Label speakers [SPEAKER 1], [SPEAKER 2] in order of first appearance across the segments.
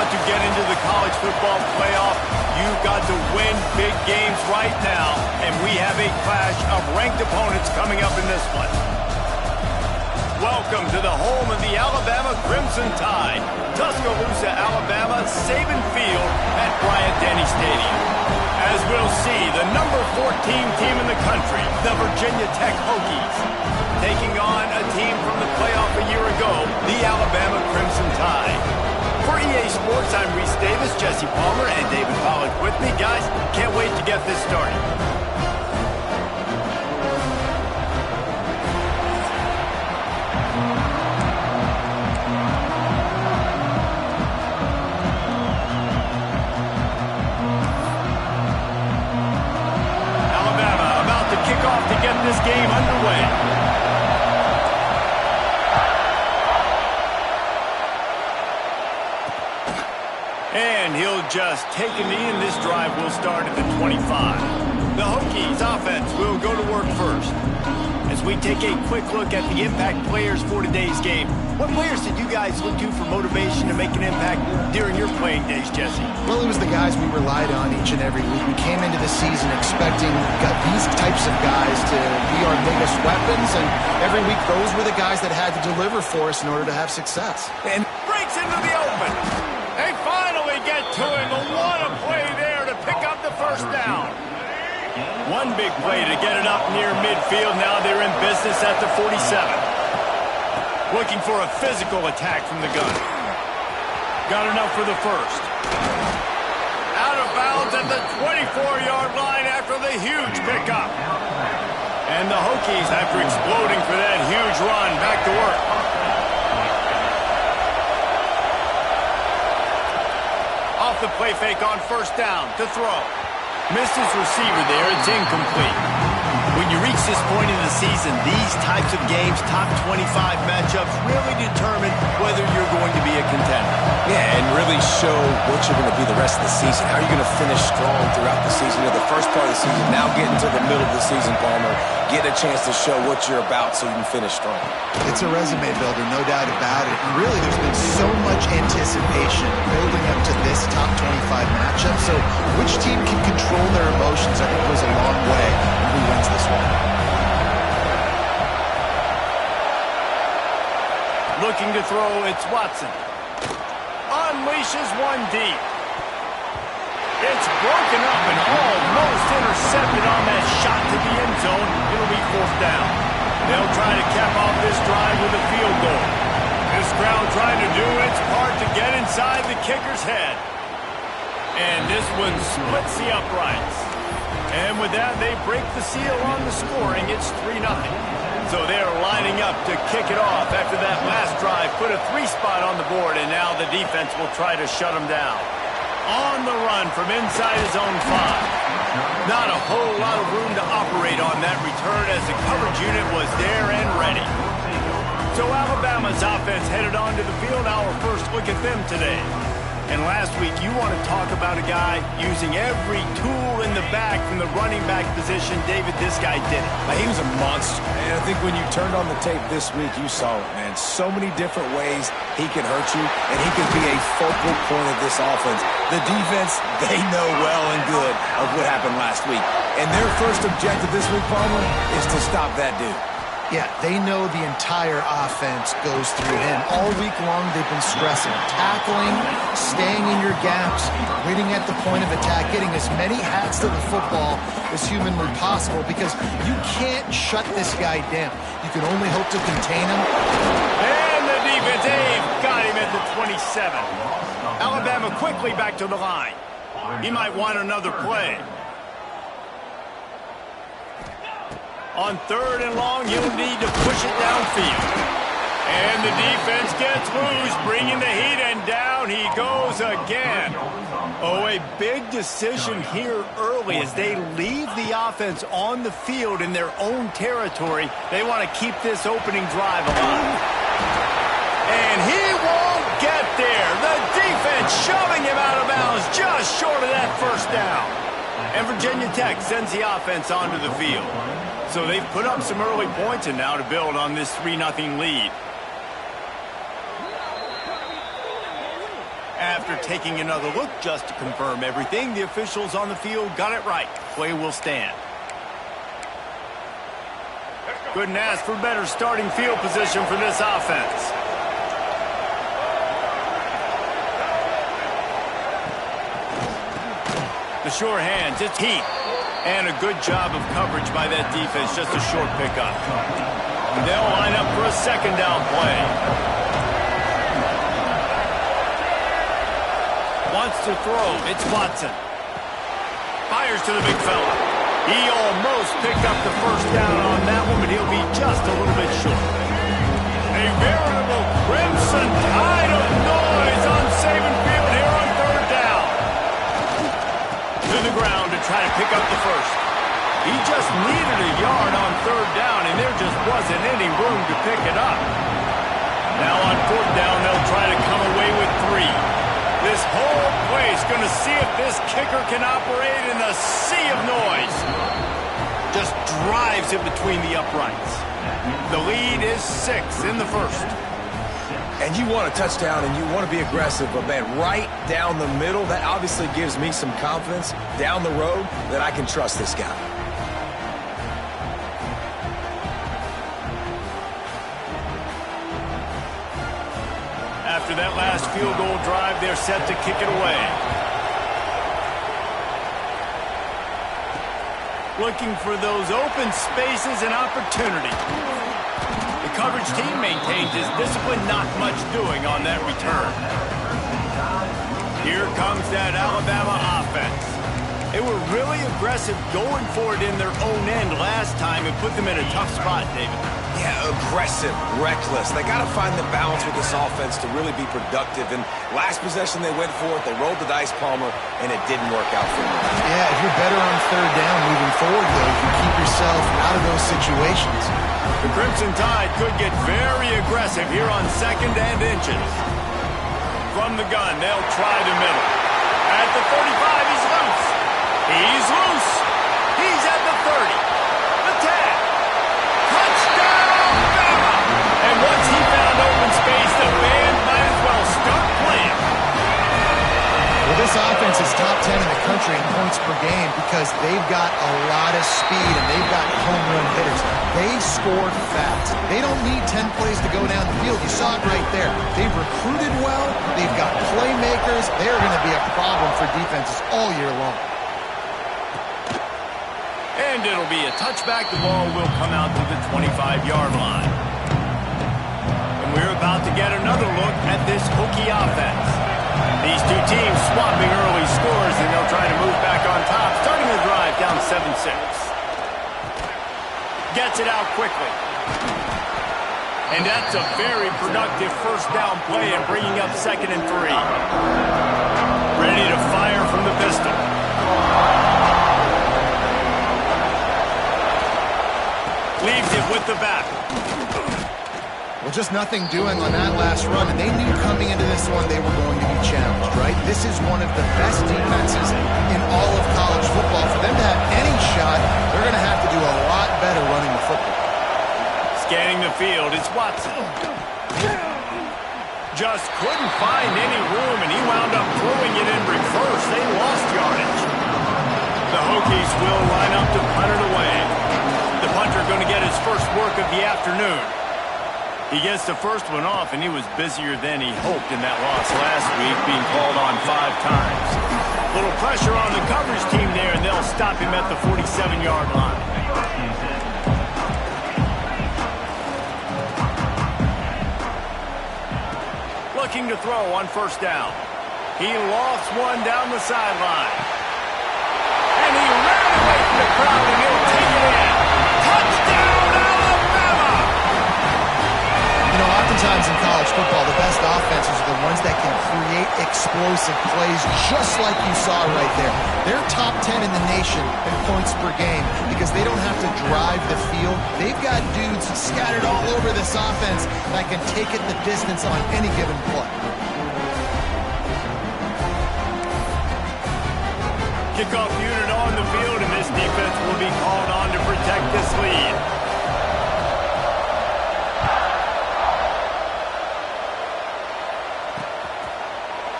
[SPEAKER 1] want to get into the college football playoff, you've got to win big games right now, and we have a clash of ranked opponents coming up in this one. Welcome to the home of the Alabama Crimson Tide, Tuscaloosa, Alabama, Saban Field at Bryant-Denny Stadium. As we'll see, the number 14 team in the country, the Virginia Tech Hokies, taking on a team from the playoff a year ago, the Alabama Crimson Tide. For EA Sports, I'm Reese Davis, Jesse Palmer, and David Pollack with me. Guys, can't wait to get this started. Alabama about to kick off to get this game underway. And he'll just take a knee, and this drive will start at the 25. The Hokies offense will go to work first. As we take a quick look at the impact players for today's game, what players did you guys look to for motivation to make an impact during your playing days, Jesse?
[SPEAKER 2] Well, it was the guys we relied on each and every week. We came into the season expecting these types of guys to be our biggest weapons, and every week those were the guys that had to deliver for us in order to have success.
[SPEAKER 1] And breaks into the open. They finally get to him. What a play there to pick up the first down. One big play to get it up near midfield. Now they're in business at the 47. Looking for a physical attack from the gun. Got enough for the first. Out of bounds at the 24-yard line after the huge pickup. And the Hokies, after exploding for that huge run, back to work. Off the play fake on first down to throw. Missed his receiver there. It's incomplete. When you reach this point in the season, these types of games, top 25 matchups, really determine whether you're going to be a contender.
[SPEAKER 3] Yeah, and really show what you're going to be the rest of the season. How are you going to finish strong throughout the season? You know, the first part of the season, now getting to the middle of the season, Palmer, get a chance to show what you're about so you can finish strong.
[SPEAKER 2] It's a resume builder, no doubt about it. And really, there's been so much anticipation building up to this top 25 matchup. So which team can control their emotions, I think, goes a long way when who wins this one.
[SPEAKER 1] Looking to throw, it's Watson. Unleashes one deep. It's broken up and almost intercepted on that shot to the end zone. It'll be fourth down. They'll try to cap off this drive with a field goal. This crowd trying to do its part to get inside the kicker's head. And this one splits the uprights. And with that, they break the seal on the scoring. It's 3-0. So they're lining up to kick it off after that last drive. Put a 3-spot on the board, and now the defense will try to shut them down. On the run from inside his own 5. Not a whole lot of room to operate on that return as the coverage unit was there and ready. So Alabama's offense headed onto the field. Our first look at them today. And last week, you want to talk about a guy using every tool in the bag from the running back position. David, this guy did it.
[SPEAKER 3] He was a monster. And I think when you turned on the tape this week, you saw it, man. So many different ways he can hurt you, and he can be a focal point of this offense. The defense, they know well and good of what happened last week. And their first objective this week, Palmer, is to stop that dude.
[SPEAKER 2] Yeah, they know the entire offense goes through him. All week long, they've been stressing tackling, staying in your gaps, waiting at the point of attack, getting as many hats to the football as humanly possible because you can't shut this guy down. You can only hope to contain him.
[SPEAKER 1] And the defense, got him at the 27. Alabama quickly back to the line. He might want another play. On third and long, you'll need to push it downfield. And the defense gets loose, bringing the heat, and down he goes again. Oh, a big decision here early as they leave the offense on the field in their own territory. They want to keep this opening drive alive. And he won't get there. The defense shoving him out of bounds just short of that first down. And Virginia Tech sends the offense onto the field. So they've put up some early points and now to build on this 3-0 lead. After taking another look just to confirm everything, the officials on the field got it right. Play will stand. Couldn't ask for better starting field position for this offense. The sure hands, it's heat. And a good job of coverage by that defense, just a short pickup. They'll line up for a second down play. Wants to throw, it's Watson. Fires to the big fella. He almost picked up the first down on that one, but he'll be just a little bit short. A veritable crimson tide of noise on Saban Field here on third down. To the ground to try to pick up the first. He just needed a yard on third down, and there just wasn't any room to pick it up. Now on fourth down, they'll try to come away with 3. This whole place going to see if this kicker can operate in the sea of noise. Just drives it between the uprights. The lead is 6 in the first.
[SPEAKER 3] And you want a touchdown and you want to be aggressive, but man, right down the middle, that obviously gives me some confidence down the road that I can trust this guy.
[SPEAKER 1] After that last field goal drive, they're set to kick it away. Looking for those open spaces and opportunity. The coverage team maintains his discipline, not much doing on that return. Here comes that Alabama offense. They were really aggressive going for it in their own end last time and put them in a tough spot, David.
[SPEAKER 3] Yeah, aggressive, reckless. They got to find the balance with this offense to really be productive. And last possession they went for it, they rolled the dice, Palmer, and it didn't work out for them.
[SPEAKER 2] Yeah, if you're better on third down moving forward, though, you keep yourself out of those situations.
[SPEAKER 1] The Crimson Tide could get very aggressive here on second and inches. From the gun, they'll try the middle. At the 35, he's loose. He's loose. He's at the 30. The 10. Touchdown, Bama! And once he found open space, the band might as well start playing.
[SPEAKER 2] Well, this offense is top 10 in the country in points per game because they've got a lot of speed and they've got home run hitters. They score fast. They don't need 10 plays to go down the field. You saw it right there. They've recruited well. They've got playmakers. They're going to be a problem for defenses all year long.
[SPEAKER 1] And it'll be a touchback. The ball will come out to the 25-yard line. And we're about to get another look at this Hokie offense. These two teams swapping early scores, and they'll try to move back on top, starting the drive down 7-6. Gets it out quickly. And that's a very productive first down play and bringing up 2nd and 3. Ready to fire from the pistol. Leaves it with the back.
[SPEAKER 2] Well, just nothing doing on that last run, and they knew coming into this one they were going to be challenged, right? This is one of the best defenses in all of college football. For them to have any shot, they're going to have to do a lot better running the football.
[SPEAKER 1] Scanning the field, it's Watson. Just couldn't find any room, and he wound up throwing it in reverse. They lost yardage. The Hokies will line up to punt it away. The punter going to get his first work of the afternoon. He gets the first one off, and he was busier than he hoped in that loss last week, being called on 5 times. Little pressure on the coverage team there, and they'll stop him at the 47-yard line. Looking to throw on first down. He lofts one down the sideline. And he ran away from the crowd, and he'll take it in. Touchdown, Alabama!
[SPEAKER 2] You know, oftentimes in college football, the best offenses are the ones that can create explosive plays, just like you saw right there. They're top 10 in the nation in points per game because they don't have to drive the field. They've got dudes scattered all over this offense that can take it the distance on any given play.
[SPEAKER 1] Kickoff unit on the field, and this defense will be called on to protect this lead.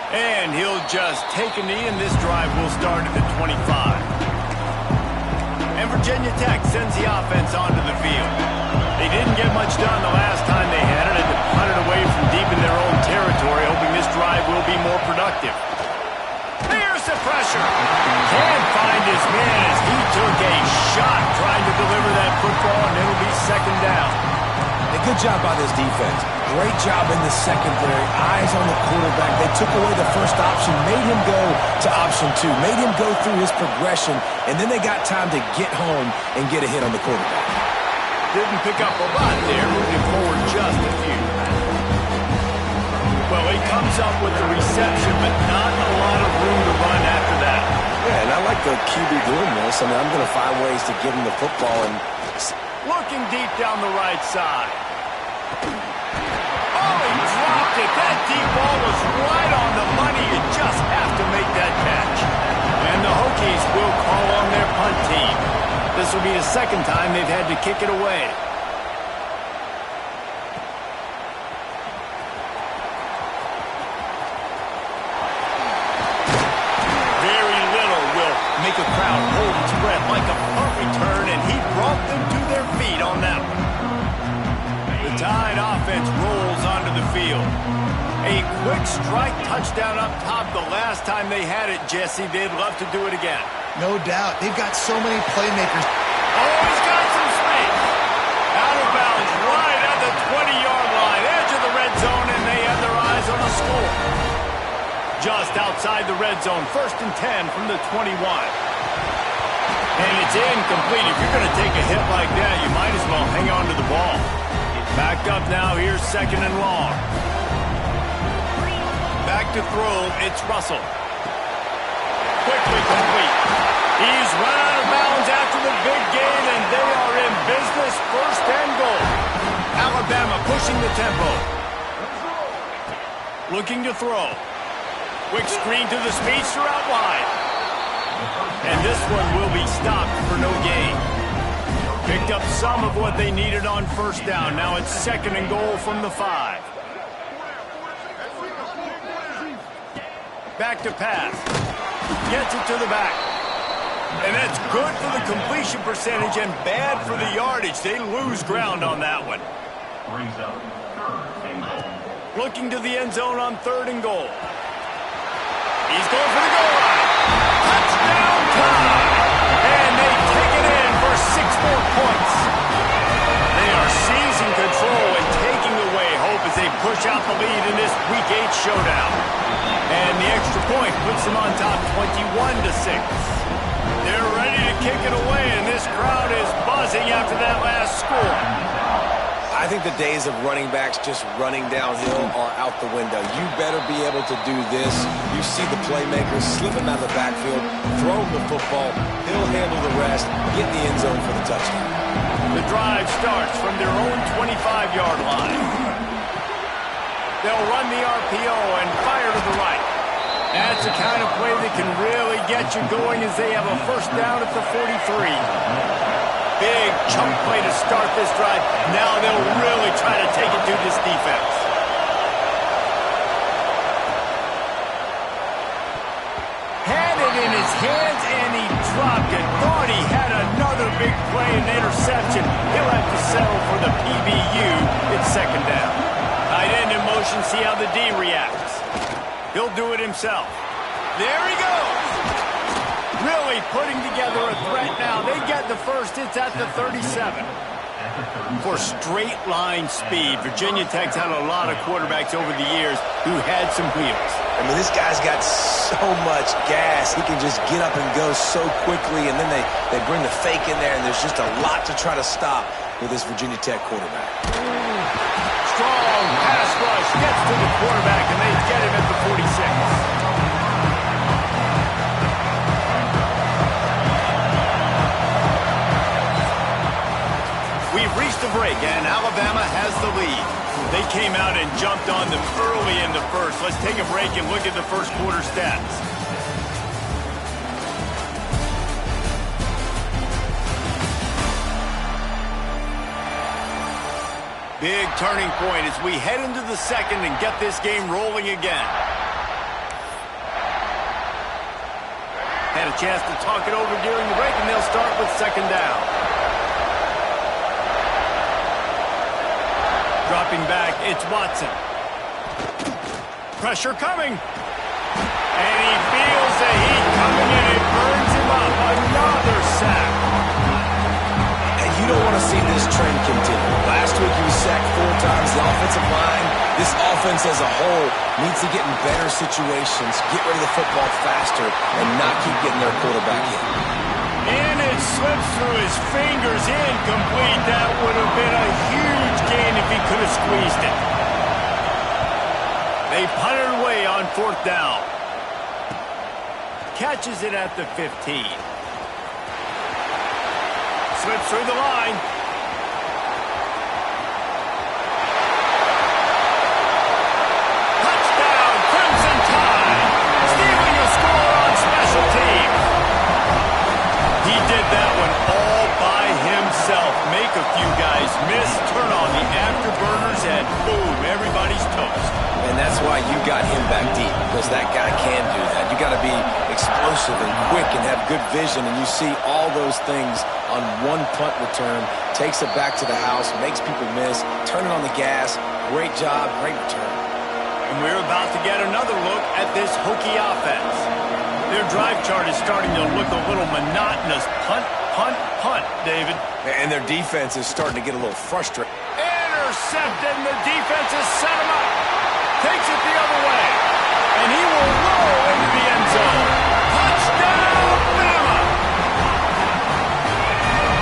[SPEAKER 1] And he'll just take a knee, and this drive will start at the 25. And Virginia Tech sends the offense onto the field. They didn't get much done the last time they had it, and they punted away from deep in their own territory, hoping this drive will be more productive. Here's the pressure. Can't find his man as he took a shot trying to deliver that football, and it'll be second down.
[SPEAKER 3] A good job by this defense. Great job in the secondary. Eyes on the quarterback. They took away the first option, made him go to option 2, made him go through his progression, and then they got time to get home and get a hit on the quarterback.
[SPEAKER 1] Didn't pick up a lot there, moving forward just a few. Well, he comes up with the reception, but not a lot of room to run after that.
[SPEAKER 3] Yeah, and I like the QB doing this. I mean, I'm going to find ways to give him the football. And
[SPEAKER 1] looking deep down the right side. Oh, he dropped it. That deep ball was right on the money. You just have to make that catch. And the Hokies will call on their punt team. This will be the second time they've had to kick it away. Very little will make a crowd hold its breath like a punt return, and he brought them to their feet on that one. The Tide offense rolls onto the field. A quick strike touchdown up top the last time they had it, Jesse. They'd love to do it again.
[SPEAKER 2] No doubt. They've got so many playmakers.
[SPEAKER 1] Oh, he's got some space. Out of bounds, right at the 20-yard line, edge of the red zone, and they have their eyes on the score. Just outside the red zone, 1st and 10 from the 21. And it's incomplete. If you're going to take a hit like that, you might as well hang on to the ball. Back up now, here's 2nd and long. Back to throw, it's Russell. Quickly complete. He's run out of bounds after the big gain, and they are in business, 1st and goal. Alabama pushing the tempo. Looking to throw. Quick screen to the speedster out wide. And this one will be stopped for no gain. Picked up some of what they needed on 1st down. Now it's 2nd and goal from the 5. Back to pass. Gets it to the back. And that's good for the completion percentage and bad for the yardage. They lose ground on that one. Looking to the end zone on 3rd and goal. He's going for the goal line. Touchdown time. And they take it in for 6 more points. They are seizing control and taking away hope as they push out the lead in this Week 8 showdown. And the extra point puts them on top 21-6. They're ready to kick it away, and this crowd is buzzing after that last score.
[SPEAKER 3] I think the days of running backs just running downhill are out the window. You better be able to do this. You see the playmakers slip him out of the backfield, throw him the football, he'll handle the rest, get in the end zone for the touchdown.
[SPEAKER 1] The drive starts from their own 25-yard line. They'll run the RPO and fire to the right. That's the kind of play that can really get you going as they have a 1st down at the 43. Big chunk play to start this drive. Now they'll really try to take it to this defense. Had it in his hands and he dropped it. Thought he had another big play and interception. He'll have to settle for the PBU. It's 2nd down. Tight end in motion, see how the D reacts. He'll do it himself. There he goes. Really putting together a threat now. They get the first. It's at the 37. For straight line speed, Virginia Tech's had a lot of quarterbacks over the years who had some wheels.
[SPEAKER 3] I mean, this guy's got so much gas. He can just get up and go so quickly, and then they bring the fake in there, and there's just a lot to try to stop with this Virginia Tech quarterback.
[SPEAKER 1] Strong pass rush gets to the quarterback, and they get him at the 46. We've reached a break, and Alabama has the lead. They came out and jumped on them early in the first. Let's take a break and look at the first quarter stats. Big turning point as we head into the second and get this game rolling again. Had a chance to talk it over during the break, and they'll start with second down. Dropping back, it's Watson. Pressure coming. And he feels the heat coming in. It burns him up. Another sack.
[SPEAKER 3] And you don't want to see this trend continue. Last week he was sacked 4 times. The offensive line, this offense as a whole, needs to get in better situations, get rid of the football faster, and not keep getting their quarterback hit.
[SPEAKER 1] And it slips through his fingers. Incomplete. That would have been a huge gain if he could have squeezed it. They punted away on 4th down. Catches it at the 15. Slips through the line. Touchdown, Crimson Tide. Stealing a score on special teams. He did that one all by himself. Make a few guys miss, turn on the afterburners, and boom, everybody's toast.
[SPEAKER 3] And that's why you got him back deep, because that guy can do that. You got to be explosive and quick and have good vision, and you see all those things on one punt return. Takes it back to the house, makes people miss, turning on the gas. Great job, great return.
[SPEAKER 1] And we're about to get another look at this Hokie offense. Their drive chart is starting to look a little monotonous. Punt, punt, punt, David.
[SPEAKER 3] And their defense is starting to get a little frustrated.
[SPEAKER 1] Intercepted, and the defense has set him up. Takes it the other way. And he will roll into the end zone. Touchdown, Bama!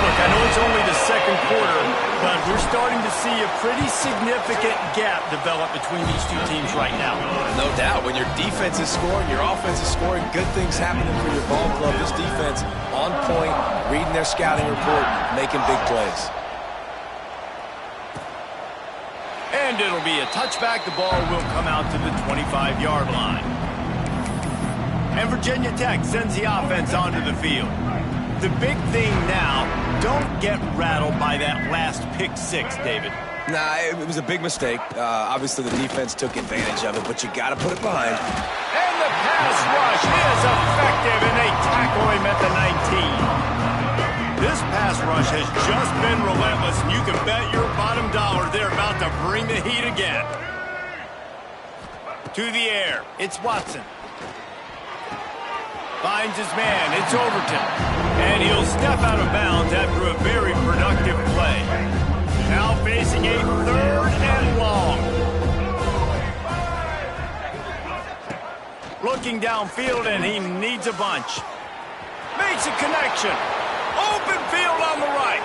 [SPEAKER 1] Look, I know it's only the second quarter, but we're starting to see a pretty significant gap develop between these two teams right now.
[SPEAKER 3] No doubt. When your defense is scoring, your offense is scoring, good things happening for your ball club. This defense on point, reading their scouting report, making big plays.
[SPEAKER 1] And it'll be a touchback. The ball will come out to the 25-yard line. And Virginia Tech sends the offense onto the field. The big thing now, don't get rattled by that last pick six, David.
[SPEAKER 3] Nah, it was a big mistake. Obviously, the defense took advantage of it, but you got to put it behind.
[SPEAKER 1] And the pass rush is effective, and they tackle him at the 19. This pass rush has just been relentless, and you can bet your bottom dollar they're about to bring the heat again. To the air, it's Watson. Finds his man, it's Overton. And he'll step out of bounds after a very productive play. Now facing a 3rd and long. Looking downfield, and he needs a bunch. Makes a connection. Open field on the right.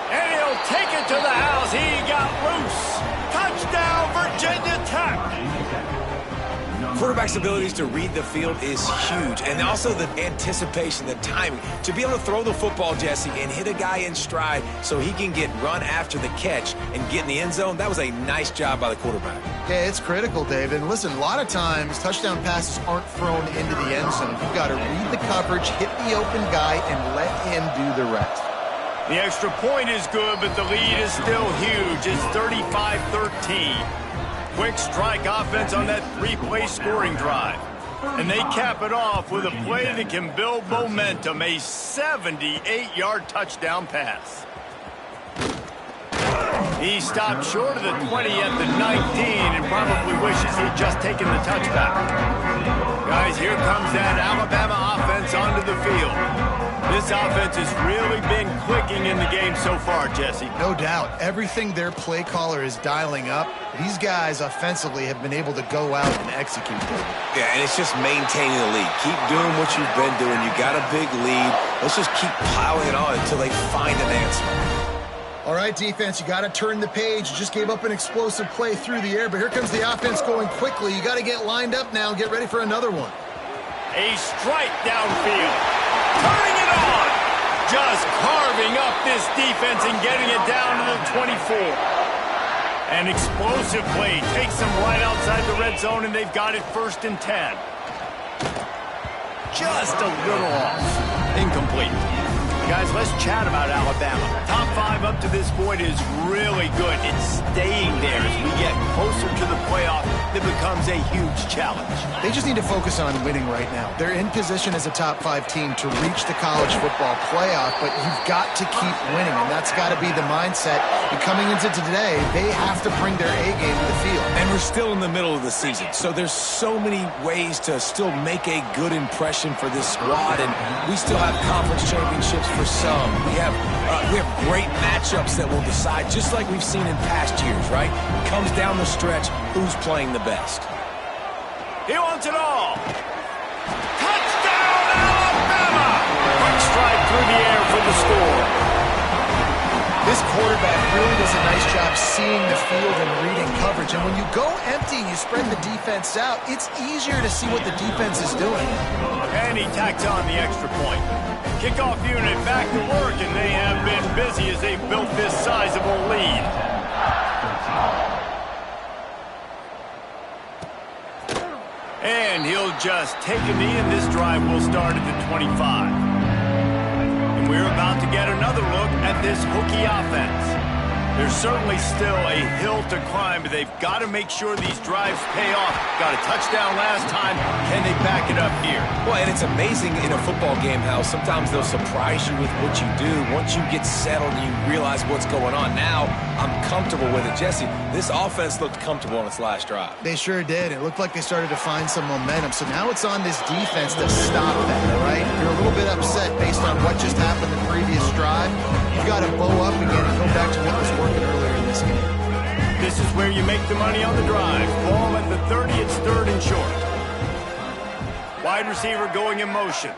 [SPEAKER 1] And he'll take it to the house. He got loose. Touchdown, Virginia Tech.
[SPEAKER 3] Quarterback's abilities to read the field is huge, and also the anticipation, the timing. To be able to throw the football, Jesse, and hit a guy in stride so he can get run after the catch and get in the end zone, that was a nice job by the quarterback.
[SPEAKER 2] Yeah, it's critical, David. And listen, a lot of times touchdown passes aren't thrown into the end zone. You've got to read the coverage, hit the open guy, and let him do the rest.
[SPEAKER 1] The extra point is good, but the lead is still huge. It's 35-13. Quick strike offense on that 3-play scoring drive. And they cap it off with a play that can build momentum, a 78-yard touchdown pass. He stopped short of the 20 at the 19 and probably wishes he'd just taken the touchback. Guys, here comes that Alabama offense onto the field. This offense has really been clicking in the game so far, Jesse.
[SPEAKER 2] No doubt. Everything their play caller is dialing up, these guys offensively have been able to go out and execute.
[SPEAKER 3] Yeah, and it's just maintaining the lead. Keep doing what you've been doing. You got a big lead. Let's just keep piling it on until they find an answer.
[SPEAKER 2] All right, defense, you got to turn the page. You just gave up an explosive play through the air, but here comes the offense going quickly. You got to get lined up now and get ready for another one.
[SPEAKER 1] A strike downfield. Turning it on. Just carving up this defense and getting it down to the 24. An explosive play takes them right outside the red zone, and they've got it 1st and 10. Just a little off. Incomplete. Guys, let's chat about Alabama. Top 5 up to this point is really good. It's staying there as we get closer to the playoff. That becomes a huge challenge.
[SPEAKER 2] They just need to focus on winning right now. They're in position as a top 5 team to reach the college football playoff, but you've got to keep winning, and that's got to be the mindset. And coming into today, they have to bring their A game to the field.
[SPEAKER 3] And we're still in the middle of the season, so there's so many ways to still make a good impression for this squad, and we still have conference championships for some. We have great matchups that will decide, just like we've seen in past years, right? It comes down the stretch, who's playing the best.
[SPEAKER 1] He wants it all. Touchdown, Alabama! Quick strike through the air for the score.
[SPEAKER 2] This quarterback really does a nice job seeing the field and reading coverage. And when you go empty and you spread the defense out, it's easier to see what the defense is doing.
[SPEAKER 1] And he tacks on the extra point. Kickoff unit back to work, and they have been busy as they've built this sizable lead. And he'll just take a knee, and this drive will start at the 25. And we're about to get another look at this Hokie offense. There's certainly still a hill to climb, but they've got to make sure these drives pay off. Got a touchdown last time. Can they back it up here?
[SPEAKER 3] Well, and it's amazing in a football game how sometimes they'll surprise you with what you do. Once you get settled and you realize what's going on, now I'm comfortable with it. Jesse, this offense looked comfortable on its last drive.
[SPEAKER 2] They sure did. It looked like they started to find some momentum. So now it's on this defense to stop that, all right? You're a little bit upset based on what just happened the previous drive. You've got to bow up again and go back to what was working earlier in this game.
[SPEAKER 1] This is where you make the money on the drive. Ball at the 30, it's 3rd and short. Wide receiver going in motion.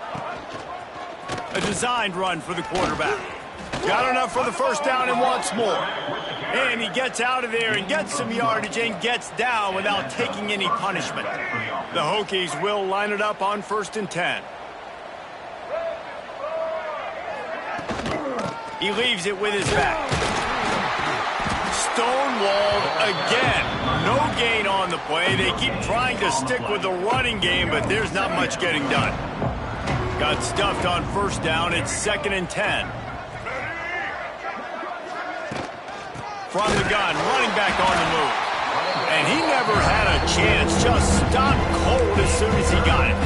[SPEAKER 1] A designed run for the quarterback. Got enough for the first down and wants more. And he gets out of there and gets some yardage and gets down without taking any punishment. The Hokies will line it up on 1st and 10. He leaves it with his back. Stonewalled again. No gain on the play. They keep trying to stick with the running game, but there's not much getting done. Got stuffed on 1st down. It's 2nd and 10. From the gun, running back on the move. And he never had a chance. Just stopped cold as soon as he got it.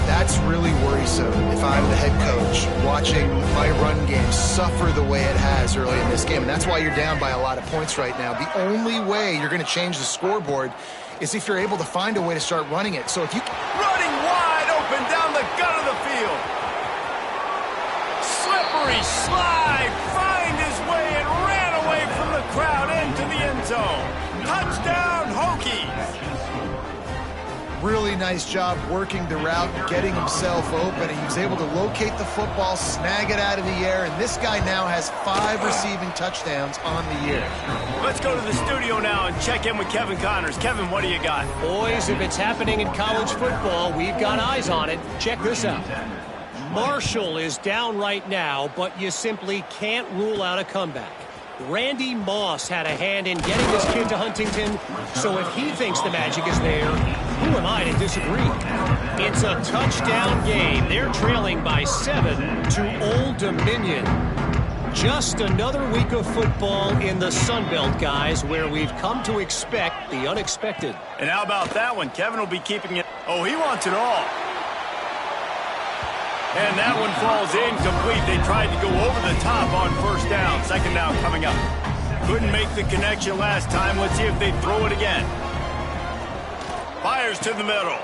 [SPEAKER 2] That's really worrisome if I'm the head coach watching my run game suffer the way it has early in this game. And that's why you're down by a lot of points right now. The only way you're going to change the scoreboard is if you're able to find a way to start running it. So if you...
[SPEAKER 1] Running wide open down the gut of the field. Slippery slide. Find his way and ran away from the crowd into the end zone. Touchdown, Hokies.
[SPEAKER 2] Really nice job working the route, getting himself open. He was able to locate the football, snag it out of the air, and this guy now has 5 receiving touchdowns on the year.
[SPEAKER 1] Let's go to the studio now and check in with Kevin Connors. Kevin, what do you got?
[SPEAKER 4] Boys, if it's happening in college football, we've got eyes on it. Check this out. Marshall is down right now, but you simply can't rule out a comeback. Randy Moss had a hand in getting this kid to Huntington, so if he thinks the magic is there, who am I to disagree? It's a touchdown game. They're trailing by 7 to Old Dominion. Just another week of football in the Sun Belt, guys, where we've come to expect the unexpected.
[SPEAKER 1] And how about that one? Kevin will be keeping it. Oh, he wants it all. And that one falls incomplete. They tried to go over the top on 1st down. 2nd down coming up. Couldn't make the connection last time. Let's see if they throw it again. Fires to the middle.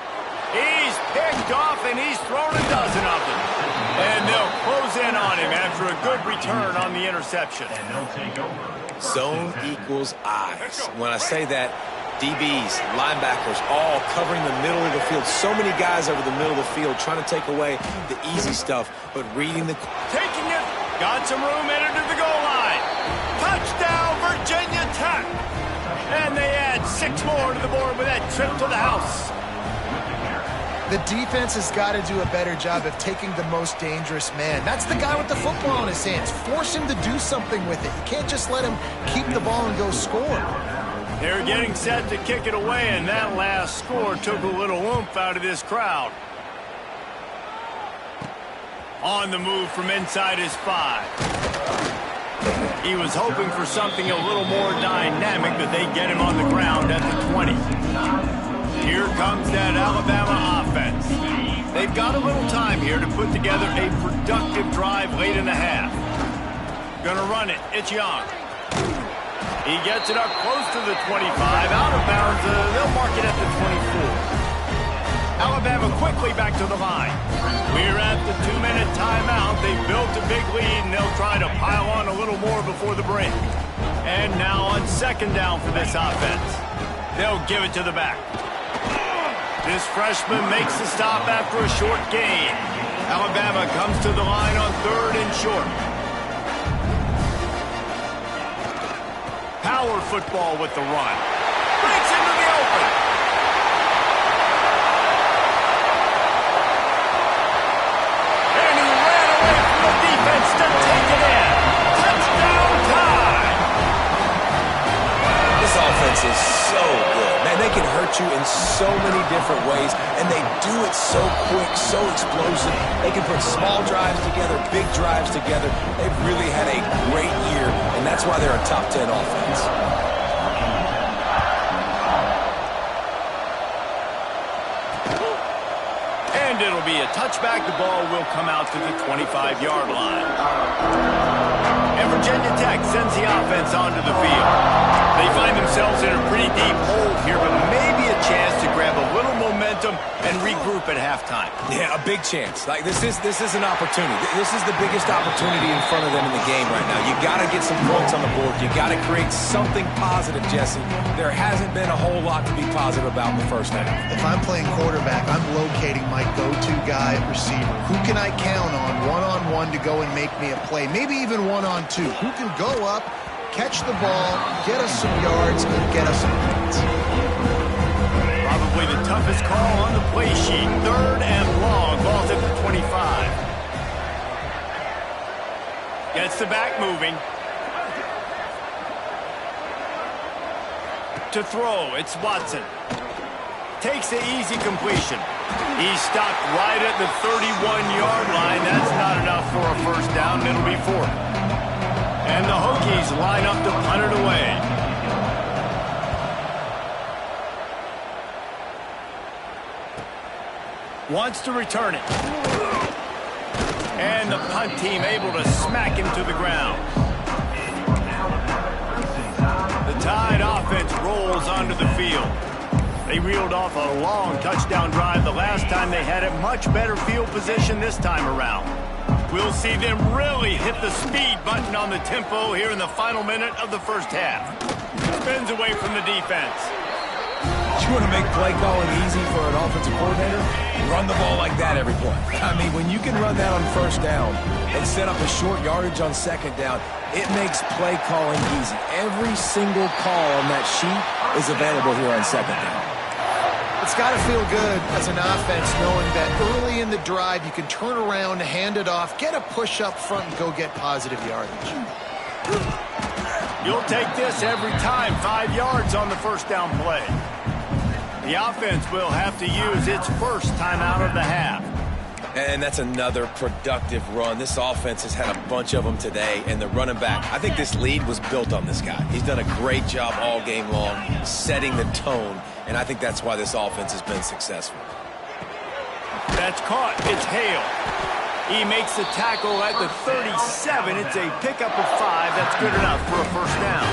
[SPEAKER 1] He's picked off, and he's thrown a dozen of them. And they'll close in on him after a good return on the interception.
[SPEAKER 3] Zone equals eyes. When I say that, DBs, linebackers, all covering the middle of the field. So many guys over the middle of the field trying to take away the easy stuff, but reading the...
[SPEAKER 1] Taking it. Got some room, entered to the goal line. Touchdown, Virginia Tech. And they add 6 more to the board with that trip to the house.
[SPEAKER 2] The defense has got to do a better job of taking the most dangerous man. That's the guy with the football in his hands. Force him to do something with it. You can't just let him keep the ball and go score.
[SPEAKER 1] They're getting set to kick it away, and that last score took a little oomph out of this crowd. On the move from inside his 5. He was hoping for something a little more dynamic, but they get him on the ground at the 20. Here comes that Alabama offense. They've got a little time here to put together a productive drive late in the half. Gonna run it. It's Young. He gets it up close to the 25. Out of bounds. They'll mark it at the 24. Alabama quickly back to the line. We're at the 2-minute timeout. They built a big lead, and they'll try to pile on a little more before the break. And now on second down for this offense. They'll give it to the back. This freshman makes the stop after a short gain. Alabama comes to the line on 3rd and short. Power football with the run. Breaks into the open. Defense to take it in. Touchdown time.
[SPEAKER 3] This offense is so good. Man, they can hurt you in so many different ways, and they do it so quick, so explosive. They can put small drives together, big drives together. They've really had a great year, and that's why they're a top 10 offense.
[SPEAKER 1] And it'll be a touchback. The ball will come out to the 25-yard line. And Virginia Tech sends the offense onto the field. They find themselves in a pretty deep hole here, but maybe a chance to grab a little momentum and regroup at halftime.
[SPEAKER 3] Yeah, a big chance. Like this is an opportunity. This is the biggest opportunity in front of them in the game right now. You got to get some points on the board. You got to create something positive, Jesse. There hasn't been a whole lot to be positive about in the first half.
[SPEAKER 2] If I'm playing quarterback, I'm locating my go-to guy at receiver. Who can I count on one-on-one to go and make me a play? Maybe even one-on-two. Who can go up, catch the ball, get us some yards, and get us some points?
[SPEAKER 1] Probably the toughest call on the play sheet. 3rd and long. Ball's at the 25. Gets the back moving. To throw, it's Watson. Takes the easy completion. He's stopped right at the 31-yard line. That's not enough for a first down. It'll be 4th. And the Hokies line up to punt it away. Wants to return it. And the punt team able to smack him to the ground. The Tide offense rolls onto the field. They reeled off a long touchdown drive the last time they had it. Much better field position this time around. We'll see them really hit the speed button on the tempo here in the final minute of the first half. Spins away from the defense.
[SPEAKER 3] You want to make play calling easy for an offensive coordinator? Run the ball like that every play. I mean, when you can run that on first down and set up a short yardage on second down, it makes play calling easy. Every single call on that sheet is available here on second down.
[SPEAKER 2] It's got to feel good as an offense knowing that early in the drive you can turn around, hand it off, get a push up front, and go get positive yardage.
[SPEAKER 1] You'll take this every time. 5 yards on the first down play. The offense will have to use its first timeout of the half.
[SPEAKER 3] And that's another productive run. This offense has had a bunch of them today, and the running back, I think this lead was built on this guy. He's done a great job all game long, setting the tone, and I think that's why this offense has been successful.
[SPEAKER 1] That's caught. It's Hale. He makes the tackle at the 37. It's a pickup of 5. That's good enough for a first down.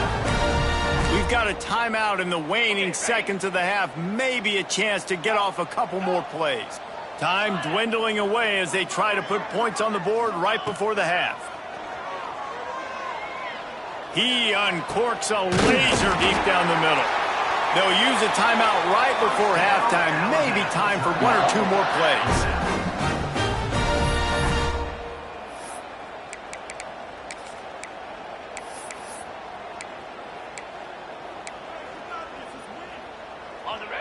[SPEAKER 1] We've got a timeout in the waning seconds of the half. Maybe a chance to get off a couple more plays. Time dwindling away as they try to put points on the board right before the half. He uncorks a laser deep down the middle. They'll use a timeout right before halftime. Maybe time for 1 or 2 more plays.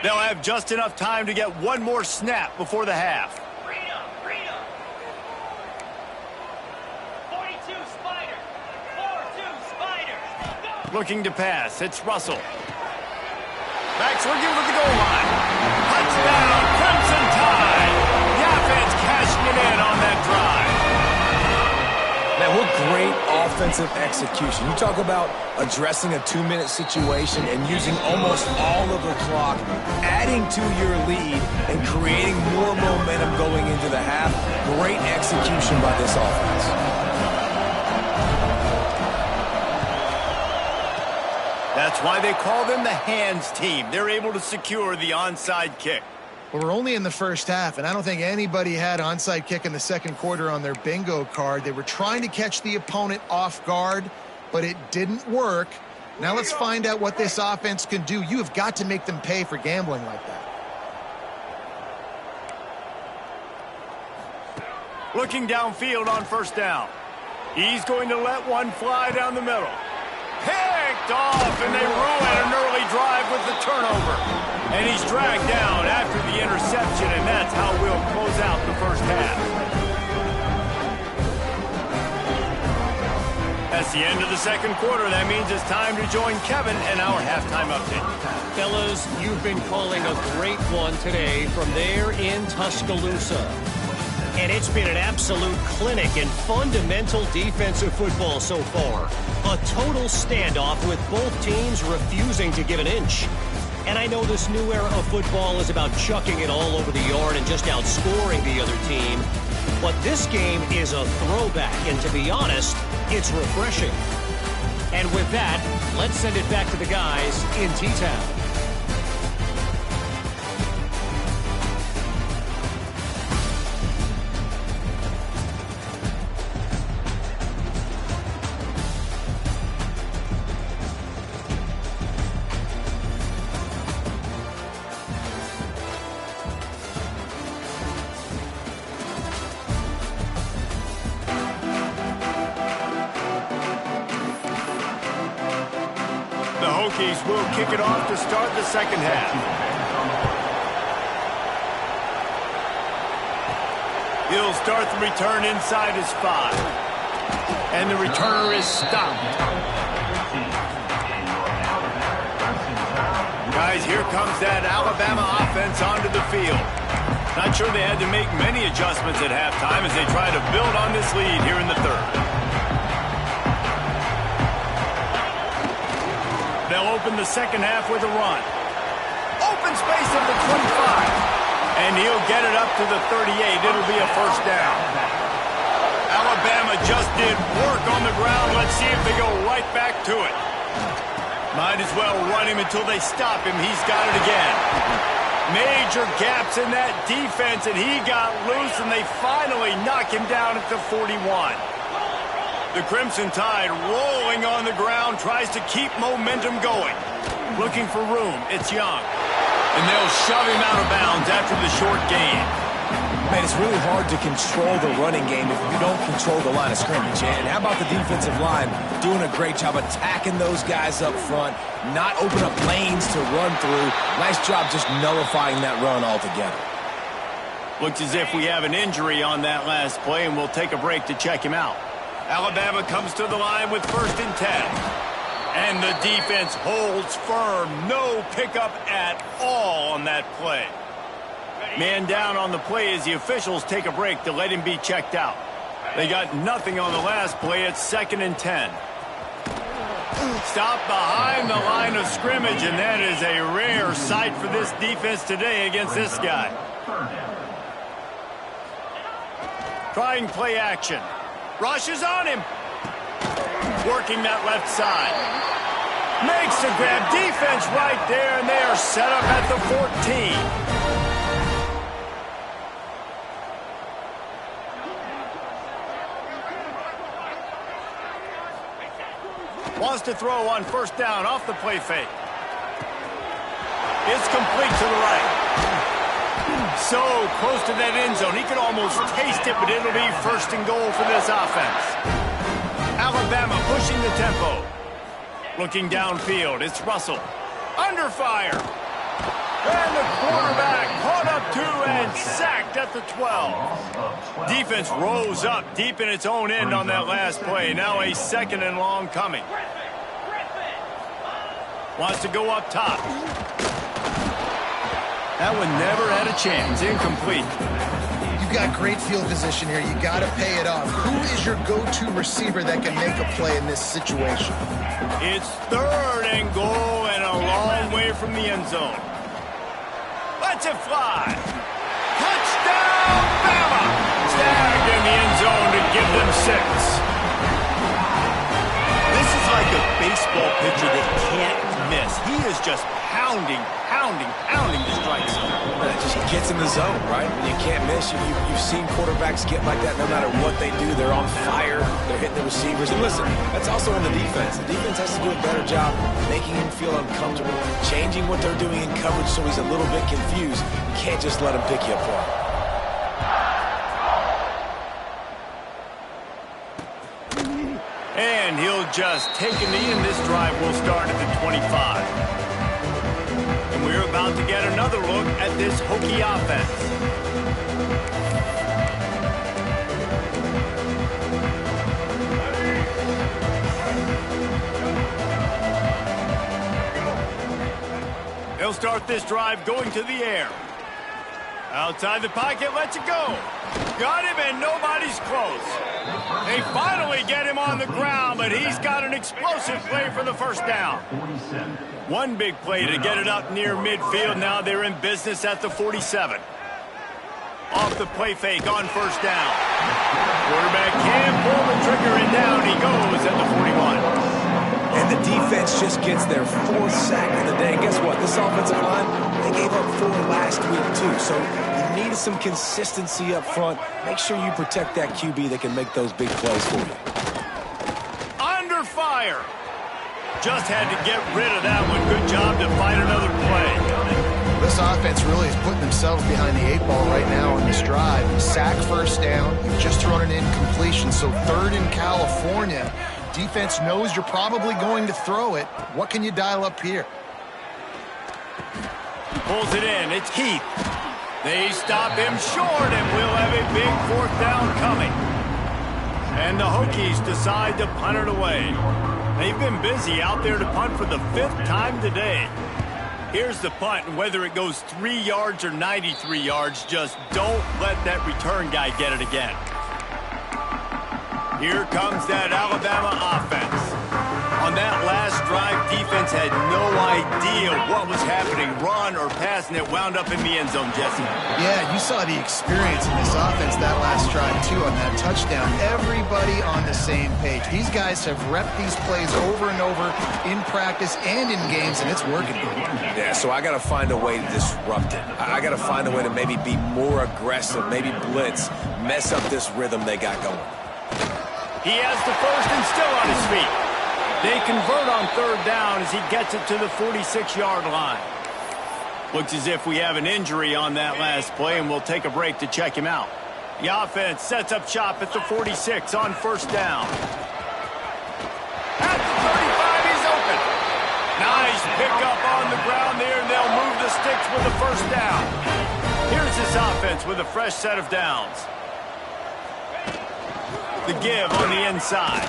[SPEAKER 1] They'll have just enough time to get 1 more snap before the half.
[SPEAKER 5] 42 Spider. 4-2 Spider.
[SPEAKER 1] Looking to pass. It's Russell. Backs looking for the goal line. Touchdown, Crimson Tide. The offense cashing it in on that drive.
[SPEAKER 3] offensive execution. You talk about addressing a 2-minute situation and using almost all of the clock, adding to your lead and creating more momentum going into the half. Great execution by this offense.
[SPEAKER 1] That's why they call them the hands team. They're able to secure the onside kick.
[SPEAKER 2] Well, we're only in the first half, and I don't think anybody had onside kick in the second quarter on their bingo card. They were trying to catch the opponent off guard, but it didn't work. Now let's find out what this offense can do. You have got to make them pay for gambling like that.
[SPEAKER 1] Looking downfield on first down. He's going to let one fly down the middle. Picked off, and they ruin an early drive with the turnover. And he's dragged down after the interception, and that's how we'll close out the first half. That's the end of the second quarter. That means it's time to join Kevin and our halftime update.
[SPEAKER 4] Fellas, you've been calling a great one today from there in Tuscaloosa. And it's been an absolute clinic in fundamental defensive football so far. A total standoff with both teams refusing to give an inch. And I know this new era of football is about chucking it all over the yard and just outscoring the other team. But this game is a throwback, and to be honest, it's refreshing. And with that, let's send it back to the guys in T-Town.
[SPEAKER 1] Hokies will kick it off to start the second half. He'll start the return inside his 5. And the returner is stopped. Guys, here comes that Alabama offense onto the field. Not sure they had to make many adjustments at halftime as they try to build on this lead here in the third. They'll open the second half with a run. Open space at the 25. And he'll get it up to the 38. It'll be a first down. Alabama just did work on the ground. Let's see if they go right back to it. Might as well run him until they stop him. He's got it again. Major gaps in that defense, and he got loose, and they finally knock him down at the 41. The Crimson Tide rolling on the ground, tries to keep momentum going. Looking for room, it's Young. And they'll shove him out of bounds after the short gain.
[SPEAKER 3] Man, it's really hard to control the running game if you don't control the line of scrimmage. And how about the defensive line doing a great job attacking those guys up front, not open up lanes to run through. Nice job just nullifying that run altogether.
[SPEAKER 1] Looks as if we have an injury on that last play, and we'll take a break to check him out. Alabama comes to the line with 1st and 10. And the defense holds firm. No pickup at all on that play. Man down on the play as the officials take a break to let him be checked out. They got nothing on the last play. It's 2nd and 10. Stop behind the line of scrimmage, and that is a rare sight for this defense today against this guy. Trying play action. Rush is on him. Working that left side. Makes the grab. Defense right there, and they are set up at the 14. Wants to throw on 1st down off the play fake. It's complete to the right. So close to that end zone. He could almost taste it, but it'll be 1st and goal for this offense. Alabama pushing the tempo. Looking downfield. It's Russell. Under fire. And the quarterback caught up to and sacked at the 12. Defense rose up deep in its own end on that last play. Now a 2nd and long coming. Wants to go up top. That one never had a chance. Incomplete.
[SPEAKER 2] You've got great field position here. You got to pay it off. Who is your go-to receiver that can make a play in this situation?
[SPEAKER 1] It's 3rd and goal and a long way from the end zone. Lets it fly. Touchdown, Bama! Snagged in the end zone to give them 6. This is like a baseball pitcher that can't miss. He is just pounding the strike zone.
[SPEAKER 3] He gets in the zone, right? When you can't miss, you've seen quarterbacks get like that no matter what they do. They're on fire. They're hitting the receivers. And listen, that's also on the defense. The defense has to do a better job making him feel uncomfortable, changing what they're doing in coverage so he's a little bit confused. You can't just let him pick you apart.
[SPEAKER 1] And he'll just take a knee, and this drive will start at the 25. And we're about to get another look at this Hokie offense. They'll start this drive going to the air. Outside the pocket, lets it go. Got him, and nobody's close. They finally get him on the ground, but he's got an explosive play for the first down. One big play to get it up near midfield. Now they're in business at the 47. Off the play fake on first down. Quarterback can't pull the trigger, and down he goes at the 41.
[SPEAKER 3] And the defense just gets their 4th sack of the day. And guess what? This offensive line, they gave up 4 last week, too. So you need some consistency up front. Make sure you protect that QB that can make those big plays for you.
[SPEAKER 1] Under fire. Just had to get rid of that one. Good job to fight another play.
[SPEAKER 2] This offense really is putting themselves behind the 8 ball right now on this drive. Sack first down. You've just thrown an incompletion. So 3rd in California. Defense knows you're probably going to throw it. What can you dial up here?
[SPEAKER 1] Pulls it in. It's Heath. They stop him short, and we'll have a big 4th down coming. And the Hokies decide to punt it away. They've been busy out there to punt for the 5th time today. Here's the punt, and whether it goes 3 yards or 93 yards, just don't let that return guy get it again. Here comes that Alabama offense. On that last drive, defense had no idea what was happening, run or pass, and it wound up in the end zone, Jesse.
[SPEAKER 2] Yeah, you saw the experience in this offense that last drive, too, on that touchdown. Everybody on the same page. These guys have repped these plays over and over in practice and in games, and it's working.
[SPEAKER 3] Yeah, so I got to find a way to disrupt it. I got to find a way to maybe be more aggressive, maybe blitz, mess up this rhythm they got going.
[SPEAKER 1] He has the first and still on his feet. They convert on 3rd down as he gets it to the 46-yard line. Looks as if we have an injury on that last play, and we'll take a break to check him out. The offense sets up shop at the 46 on 1st down. At the 35, he's open. Nice pickup on the ground there, and they'll move the sticks with the 1st down. Here's this offense with a fresh set of downs. The give on the inside.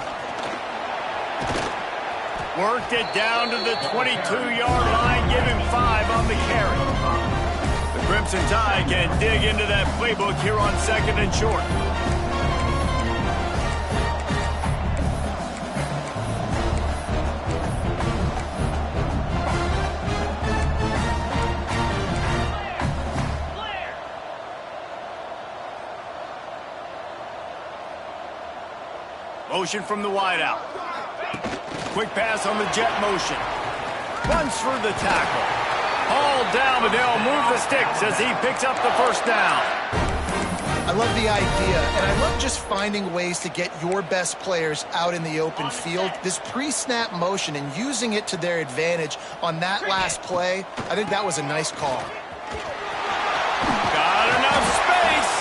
[SPEAKER 1] Worked it down to the 22-yard line, give him 5 on the carry. The Crimson Tide can dig into that playbook here on 2nd and short. Motion from the wideout. Quick pass on the jet motion. Runs through the tackle. Hauled down, but they'll move the sticks as he picks up the 1st down.
[SPEAKER 2] I love the idea, and I love just finding ways to get your best players out in the open field. This pre-snap motion and using it to their advantage on that last play, I think that was a nice call.
[SPEAKER 1] Got enough space.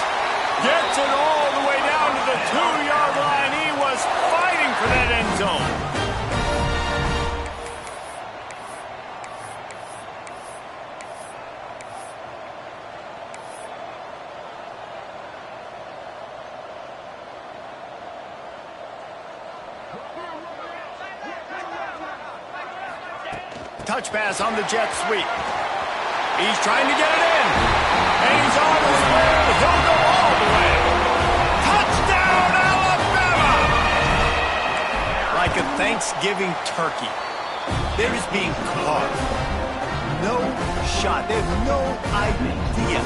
[SPEAKER 1] Gets it all the way down to the 2-yard line. He was fighting for that end zone. Touch pass on the jet sweep. He's trying to get it in. And he's on his way. He'll go all the Thanksgiving turkey. They're just being carved. No shot. They have no idea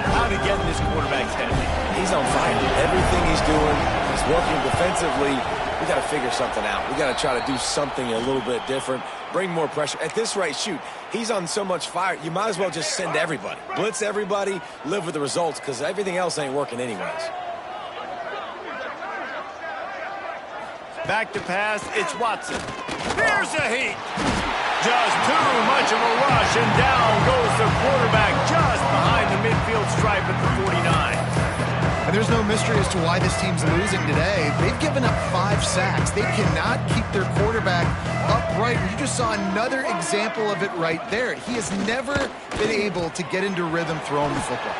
[SPEAKER 1] how to get in this quarterback's head.
[SPEAKER 3] He's on fire. Everything he's doing, he's working defensively. We got to figure something out. We got to try to do something a little bit different, bring more pressure. At this rate, shoot, he's on so much fire, you might as well just send everybody. Blitz everybody, live with the results, because everything else ain't working anyways.
[SPEAKER 1] Back to pass, it's Watson. Here's a heat. Just too much of a rush, and down goes the quarterback just behind the midfield stripe at the 49.
[SPEAKER 2] And there's no mystery as to why this team's losing today. They've given up 5 sacks. They cannot keep their quarterback upright. You just saw another example of it right there. He has never been able to get into rhythm throwing the football.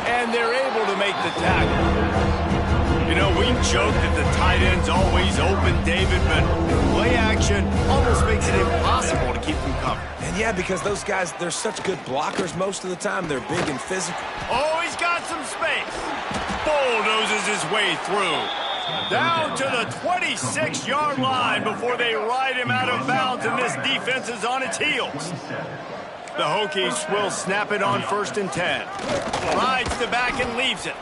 [SPEAKER 1] And they're able to make the tackle. You know, we joke that the tight end's always open, David, but play action almost makes it impossible to keep them covered.
[SPEAKER 3] And yeah, because those guys, they're such good blockers most of the time. They're big and physical.
[SPEAKER 1] Oh, he's got some space. Bulldozes his way through. Down to the 26-yard line before they ride him out of bounds, and this defense is on its heels. The Hokies will snap it on 1st and 10. Rides the back and leaves it.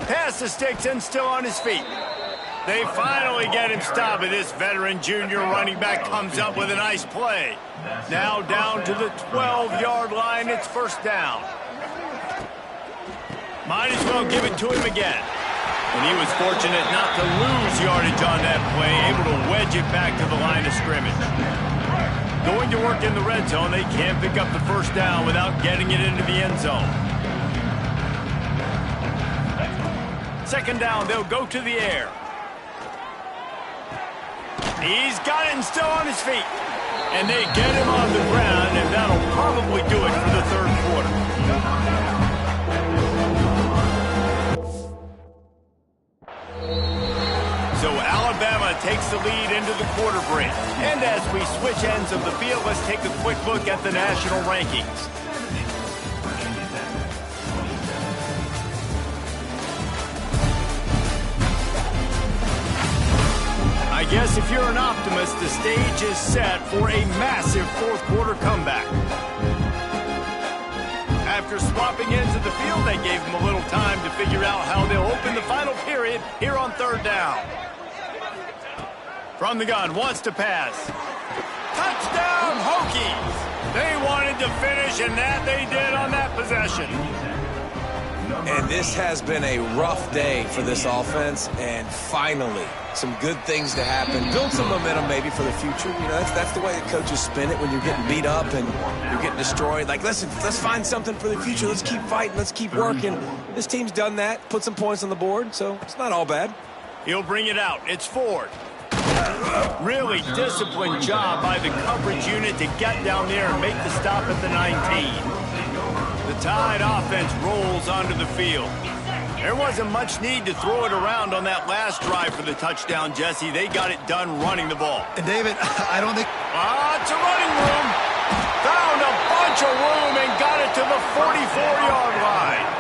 [SPEAKER 1] Pass to Stigson, still on his feet. They finally get him stopped, and this veteran junior running back comes up with a nice play. Now down to the 12-yard line, it's 1st down. Might as well give it to him again. And he was fortunate not to lose yardage on that play, able to wedge it back to the line of scrimmage. Going to work in the red zone, they can't pick up the 1st down without getting it into the end zone. 2nd down, they'll go to the air. He's got it and still on his feet. And they get him on the ground, and that'll probably do it for the 3rd quarter. So Alabama takes the lead into the quarter break. And as we switch ends of the field, let's take a quick look at the national rankings. I guess if you're an optimist, the stage is set for a massive 4th quarter comeback. After swapping ends of the field, they gave them a little time to figure out how they'll open the final period here on 3rd down. From the gun, wants to pass. Touchdown, Hokies! They wanted to finish, and that they did on that possession.
[SPEAKER 3] And this has been a rough day for this offense, and finally, some good things to happen. Build some momentum maybe for the future. You know, that's the way the coaches spin it when you're getting beat up and you're getting destroyed. Like, listen, let's find something for the future. Let's keep fighting. Let's keep working. This team's done that, put some points on the board, so it's not all bad.
[SPEAKER 1] He'll bring it out. It's Ford. Really disciplined job by the coverage unit to get down there and make the stop at the 19. The Tide offense rolls onto the field. There wasn't much need to throw it around on that last drive for the touchdown, Jesse. They got it done running the ball.
[SPEAKER 2] And David, I don't think...
[SPEAKER 1] It's a running room. Found a bunch of room and got it to the 44-yard line.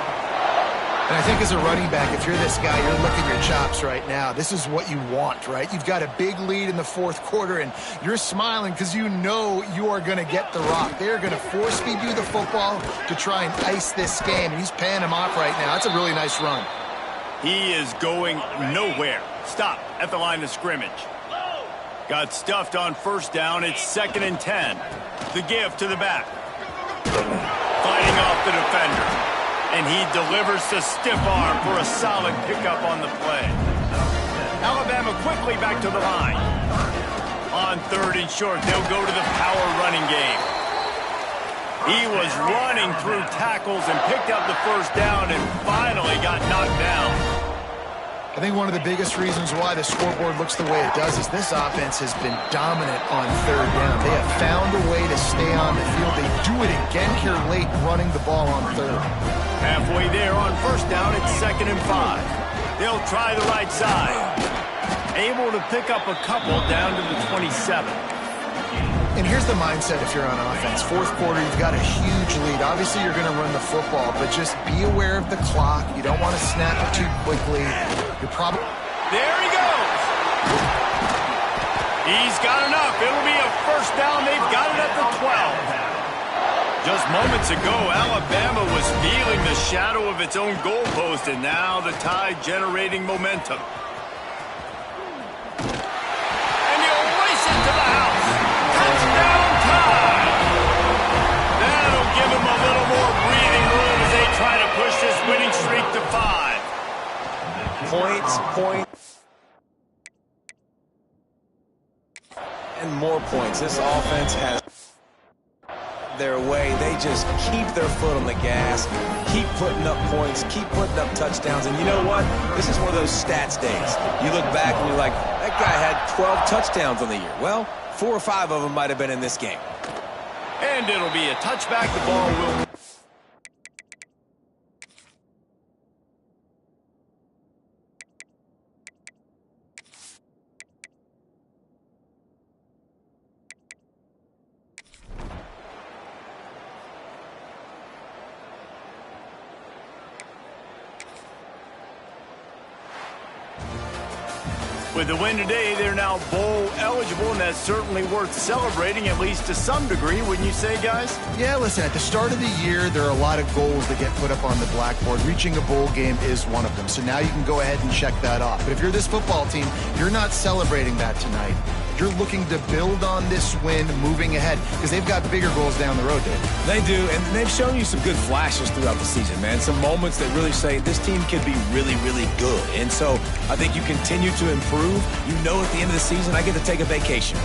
[SPEAKER 2] And I think as a running back, if you're this guy, you're licking your chops right now. This is what you want, right? You've got a big lead in the 4th quarter, and you're smiling because you know you are going to get the rock. They're going to force feed you the football to try and ice this game, and he's paying him off right now. That's a really nice run.
[SPEAKER 1] He is going nowhere. Stop at the line of scrimmage. Got stuffed on 1st down. It's 2nd and 10. The give to the back. Fighting off the defender. And he delivers the stiff arm for a solid pickup on the play. Alabama quickly back to the line. On 3rd and short, they'll go to the power running game. He was running through tackles and picked up the 1st down and finally got knocked down.
[SPEAKER 2] I think one of the biggest reasons why the scoreboard looks the way it does is this offense has been dominant on 3rd down. They have found a way to stay on the field. They do it again here late, running the ball on 3rd.
[SPEAKER 1] Halfway there on 1st down, it's 2nd and 5. They'll try the right side. Able to pick up a couple down to the 27.
[SPEAKER 2] And here's the mindset if you're on offense. 4th quarter, you've got a huge lead. Obviously, you're going to run the football, but just be aware of the clock. You don't want to snap it too quickly. You're probably...
[SPEAKER 1] There he goes! He's got enough. It'll be a first down. They've got it at the 12. Just moments ago, Alabama was feeling the shadow of its own goalpost, and now the Tide generating momentum. And he'll race it to the house. Touchdown Tide! That'll give him a little more breathing room as they try to push this winning streak to 5.
[SPEAKER 3] Points. And more points. This offense has their way. They just keep their foot on the gas, keep putting up points, keep putting up touchdowns. And you know what? This is one of those stats days. You look back and you're like, that guy had 12 touchdowns on the year. Well, 4 or 5 of them might have been in this game.
[SPEAKER 1] And it'll be a touchback. The ball will... With the win today, they're now bowl eligible, and that's certainly worth celebrating, at least to some degree, wouldn't you say, guys?
[SPEAKER 2] Yeah, listen, at the start of the year, there are a lot of goals that get put up on the blackboard. Reaching a bowl game is one of them. So now you can go ahead and check that off. But if you're this football team, you're not celebrating that tonight. You're looking to build on this win moving ahead because they've got bigger goals down the road, Dave.
[SPEAKER 3] They do, and they've shown you some good flashes throughout the season, man. Some moments that really say this team could be really, really good. And so I think you continue to improve. You know at the end of the season, I get to take a vacation.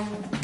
[SPEAKER 5] Spider.